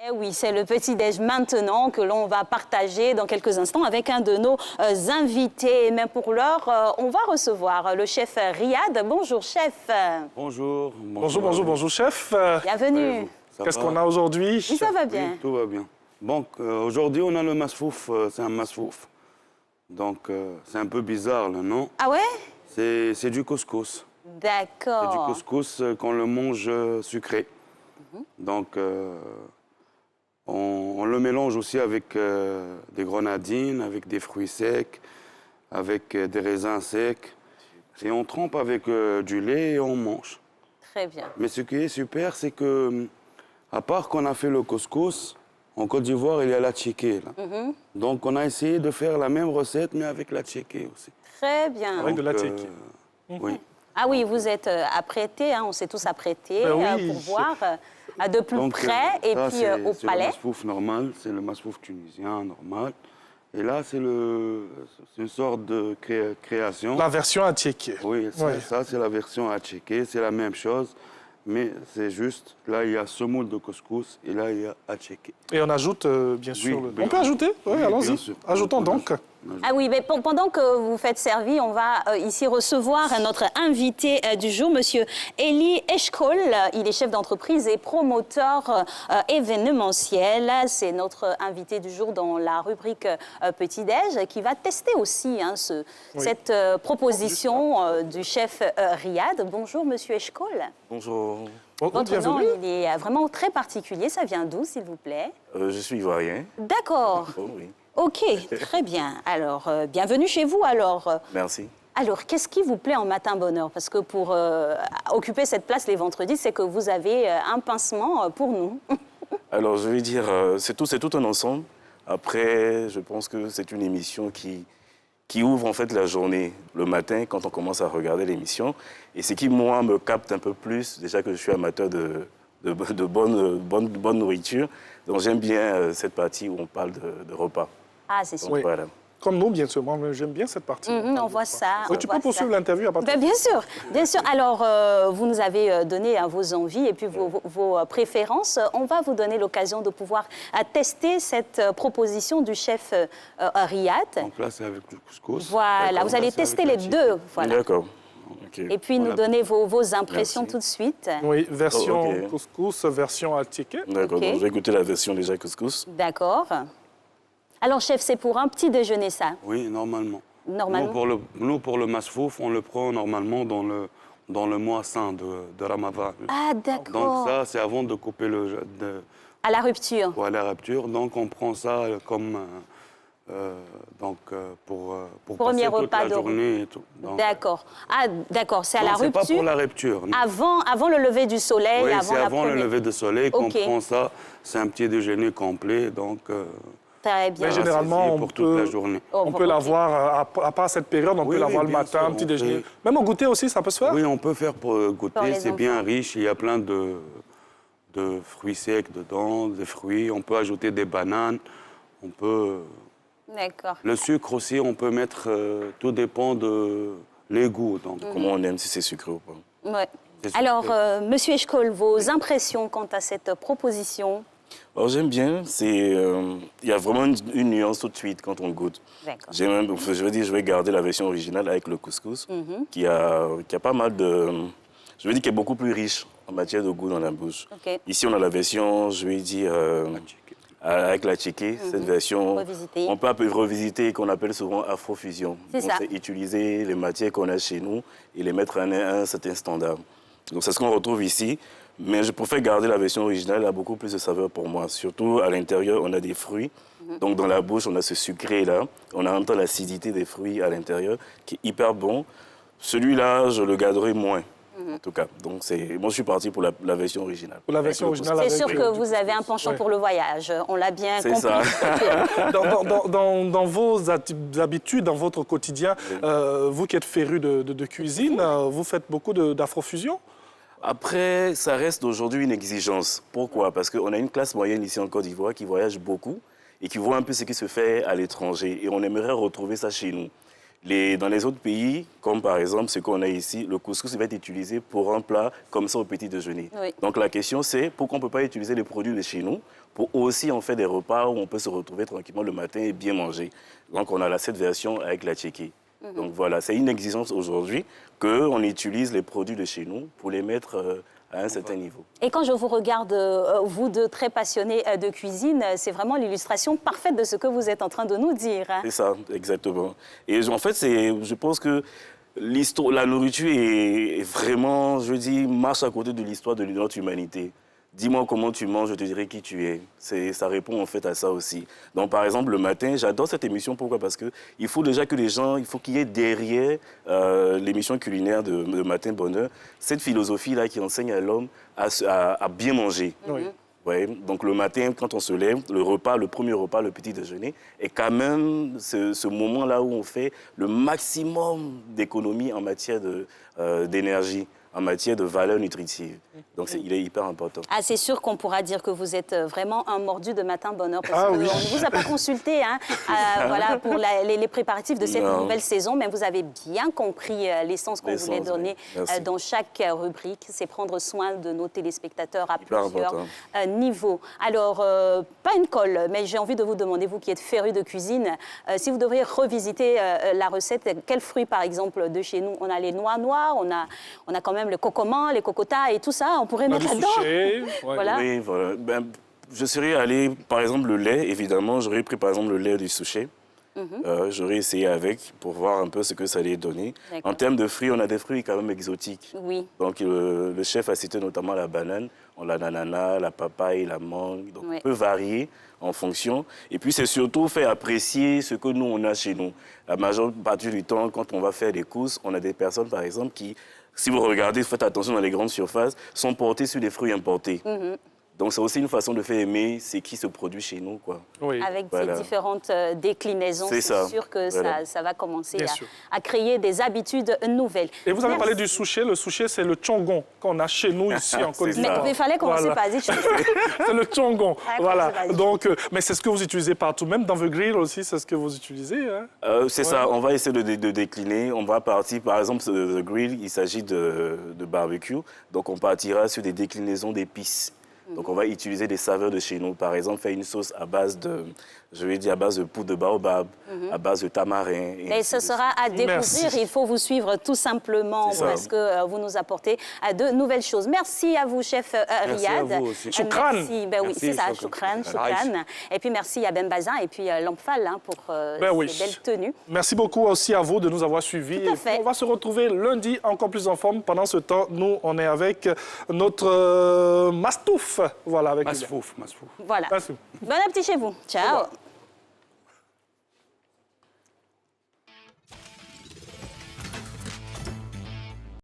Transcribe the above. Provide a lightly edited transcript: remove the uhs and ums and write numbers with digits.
Eh oui, c'est le petit-déj maintenant que l'on va partager dans quelques instants avec un de nos invités. Mais pour l'heure, on va recevoir le chef Riyad. Bonjour, chef. Bonjour. Bonjour, chef. Bienvenue. Qu'est-ce qu'on a aujourd'hui? Oui, ça va bien. Oui, tout va bien. Donc, aujourd'hui, on a le masfouf. C'est un masfouf. Donc, c'est un peu bizarre, le nom. Ah ouais? C'est du couscous. D'accord. C'est du couscous qu'on le mange sucré. Donc, on le mélange aussi avec des grenadines, avec des fruits secs, avec des raisins secs. Et on trempe avec du lait et on mange. Très bien. Mais ce qui est super, c'est que, à part qu'on a fait le couscous, en Côte d'Ivoire, il y a la tchéké. Donc, on a essayé de faire la même recette, mais avec la tchéké aussi. Très bien. Avec de la tchéké. Oui. Ah oui, vous êtes apprêtés, hein, on s'est tous apprêtés oui. pour voir de plus Donc, près et ça, puis au c'est palais. le masfouf normal, c'est le masfouf tunisien normal. Et là, c'est une sorte de création. La version à tchéké. Oui, Ouais. ça, c'est la version à tchéké, c'est la même chose. Mais c'est juste, là, il y a semoule de couscous et là, il y a à tchéké. Et on ajoute, bien sûr... Oui, On peut ajouter? Oui, Oui, allons-y. bien sûr. Ajoutons donc. Ah oui, mais pendant que vous faites servir, on va ici recevoir notre invité du jour, Monsieur Eli Eshkol. Il est chef d'entreprise et promoteur événementiel. C'est notre invité du jour dans la rubrique Petit-Déj qui va tester aussi hein, cette proposition du chef Riyad. Bonjour, Monsieur Eshkol. Bonjour, Votre nom, bienvenue. il est vraiment très particulier. Ça vient d'où, s'il vous plaît? je suis ivoirien. D'accord. Oh, oui, Ok, très bien. Alors, bienvenue chez vous alors. merci. Alors, qu'est-ce qui vous plaît en matin bonheur? Parce que pour occuper cette place les vendredis, c'est que vous avez un pincement pour nous. Alors, je vais dire, c'est tout un ensemble. Après, je pense que c'est une émission qui ouvre en fait la journée, le matin, quand on commence à regarder l'émission. Et ce qui, moi, me capte un peu plus, déjà que je suis amateur de bonne nourriture, donc j'aime bien cette partie où on parle de repas. Ah, c'est super. Oui. Voilà. Comme nous, bien sûr. Moi, j'aime bien cette partie. On voit ça. Oui, on tu voit peux poursuivre ça. l'interview à partir Ben, bien sûr, bien sûr. Alors, vous nous avez donné hein, vos envies et puis vos préférences. On va vous donner l'occasion de pouvoir tester cette proposition du chef Riyad. Donc là, c'est avec le couscous. Voilà, D'accord, vous là, allez c'est avec tester la les tchéké. deux. Voilà. D'accord. Ok. Et puis nous Voilà. donner vos impressions Merci. tout de suite. Oui, version Oh, ok. couscous, version à tchéké. D'accord, Ok. donc je vais goûter la version déjà couscous. D'accord. Alors, chef, c'est pour un petit déjeuner, ça? Oui, normalement. Normalement. Nous, pour le masfouf, on le prend normalement dans le mois saint de Ramadan. Ah, Donc d'accord. ça, c'est avant de couper À la rupture. la rupture. Donc on prend ça comme pour Premier passer toute repas la de journée et tout. Donc, D'accord. Ah, d'accord, c'est à non, la c'est pas rupture. pour la rupture. non. Avant le lever du soleil, Oui, avant c'est la avant le première. lever de soleil qu'on Ok. prend ça. C'est un petit déjeuner complet, donc Très bien. Mais ça va généralement, saisir on pour toute la peut- journée. On peut l'avoir, à part cette période, on Oui, peut l'avoir oui, le bien matin, sûr, un petit on déjeuner. fait- Même au goûter aussi, ça peut se faire? Oui, on peut faire pour Pour goûter. les C'est bien enfants. riche. Il y a plein de fruits secs dedans, des fruits. On peut ajouter des bananes. On peut... D'accord. Le sucre aussi, on peut mettre... tout dépend de les goûts. Donc, Comment on aime si c'est sucré ou pas. Ouais. C'est Alors, super. Monsieur Eshkol, vos impressions quant à cette proposition? Alors j'aime bien, il y a vraiment une nuance tout de suite quand on goûte. D'accord. Je veux dire, je vais garder la version originale avec le couscous, qui a pas mal de... Je veux dire, qui est beaucoup plus riche en matière de goût dans la bouche. Ok. Ici, on a la version, je vais dire, avec la tchéké, cette version... Revisitée. On peut un peu revisiter, qu'on appelle souvent afrofusion. C'est Donc, ça. c'est utiliser les matières qu'on a chez nous et les mettre à un certain standard. Donc c'est ce qu'on retrouve ici. Mais je préfère garder la version originale, elle a beaucoup plus de saveur pour moi. Surtout à l'intérieur, on a des fruits. Donc dans la bouche, on a ce sucré-là. On a en même temps l'acidité des fruits à l'intérieur, qui est hyper bon. Celui-là, je le garderai moins, en tout cas. Donc moi, je suis parti pour la version originale. Pour la version Avec le originale C'est avec, sûr que vous avez un penchant Ouais. pour le voyage. On l'a bien C'est compris. ça. Dans vos habitudes, dans votre quotidien, vous qui êtes féru de cuisine, vous faites beaucoup d'afrofusion? Après, ça reste aujourd'hui une exigence. Pourquoi? Parce qu'on a une classe moyenne ici en Côte d'Ivoire qui voyage beaucoup et qui voit un peu ce qui se fait à l'étranger. Et on aimerait retrouver ça chez nous. Dans les autres pays, comme par exemple ce qu'on a ici, le couscous va être utilisé pour un plat comme ça au petit déjeuner. Oui. Donc la question c'est pourquoi on ne peut pas utiliser les produits de chez nous pour aussi en faire des repas où on peut se retrouver tranquillement le matin et bien manger. Donc on a cette version avec la tchéké. Donc voilà, c'est une exigence aujourd'hui qu'on utilise les produits de chez nous pour les mettre à un certain niveau. Et quand je vous regarde, vous deux très passionnés de cuisine, c'est vraiment l'illustration parfaite de ce que vous êtes en train de nous dire. Hein. C'est ça, exactement. Et en fait, je pense que la nourriture est vraiment, je dis, marche à côté de l'histoire de notre humanité. Dis-moi comment tu manges, je te dirai qui tu es. Ça répond en fait à ça aussi. Donc par exemple, le matin, j'adore cette émission. Pourquoi? Parce qu'il faut déjà que les gens, il faut qu'il y ait derrière l'émission culinaire de Matin Bonheur, cette philosophie-là qui enseigne à l'homme à bien manger. Oui. Ouais, donc le matin, quand on se lève, le premier repas, le petit déjeuner, est quand même ce moment-là où on fait le maximum d'économies en matière d'énergie, en matière de valeur nutritive. Donc il est hyper important. Ah, c'est sûr qu'on pourra dire que vous êtes vraiment un mordu de Matin Bonheur parce Ah, qu'on oui. ne vous a pas consulté hein, voilà, pour les préparatifs de cette nouvelle saison, mais vous avez bien compris l'essence qu'on voulait donner dans chaque rubrique. C'est prendre soin de nos téléspectateurs à plusieurs niveaux. Alors, pas une colle, mais j'ai envie de vous demander, vous qui êtes féru de cuisine, si vous devriez revisiter la recette, quels fruits par exemple de chez nous? On a les noix noires, on a quand même le cocoman, les cocotas et tout ça, on pourrait mettre là-dedans. Ouais. Voilà. Oui, voilà. Ben, je serais allé, par exemple, le lait, évidemment, j'aurais pris par exemple le lait du souchet. J'aurais essayé avec pour voir un peu ce que ça allait donner. En termes de fruits, on a des fruits quand même exotiques. Oui. Donc le chef a cité notamment la banane, on a l'ananas, la papaye, la mangue. Donc on peut varier en fonction. Et puis c'est surtout faire apprécier ce que nous on a chez nous. La majeure partie du temps, quand on va faire des courses, on a des personnes par exemple qui, si vous regardez, faites attention dans les grandes surfaces, sont portées sur des fruits importés. Donc c'est aussi une façon de faire aimer ce qui se produit chez nous, quoi. Oui. Avec ces différentes déclinaisons, c'est sûr que ça va commencer à créer des habitudes nouvelles. Et vous avez parlé du souchet. Le souchet, c'est le tchongon qu'on a chez nous ici en Côte d'Ivoire. Mais il fallait commencer par dire. C'est le tchongon. Voilà. Donc, mais c'est ce que vous utilisez partout, même dans vos grilles aussi, c'est ce que vous utilisez. Hein? C'est ça. On va essayer de décliner. On va partir, par exemple, le grill, il s'agit de barbecue. Donc on partira sur des déclinaisons d'épices. Donc on va utiliser des saveurs de chez nous. Par exemple, faire une sauce à base de, à base de poudre de baobab, à base de tamarin. Et ce sera à découvrir. Merci. Il faut vous suivre tout simplement parce que vous nous apportez de nouvelles choses. Merci à vous, chef Riyad. Merci à vous aussi. Choukran. Oui, c'est ça, choukran. Et puis merci à Ben Bazin et puis Lampfal pour ces belles tenues. Merci beaucoup aussi à vous de nous avoir suivis. Tout à fait. On va se retrouver lundi encore plus en forme. Pendant ce temps, nous, on est avec notre mastouf. Voilà, avec Masfouf. Voilà. Bon appétit chez vous. Ciao.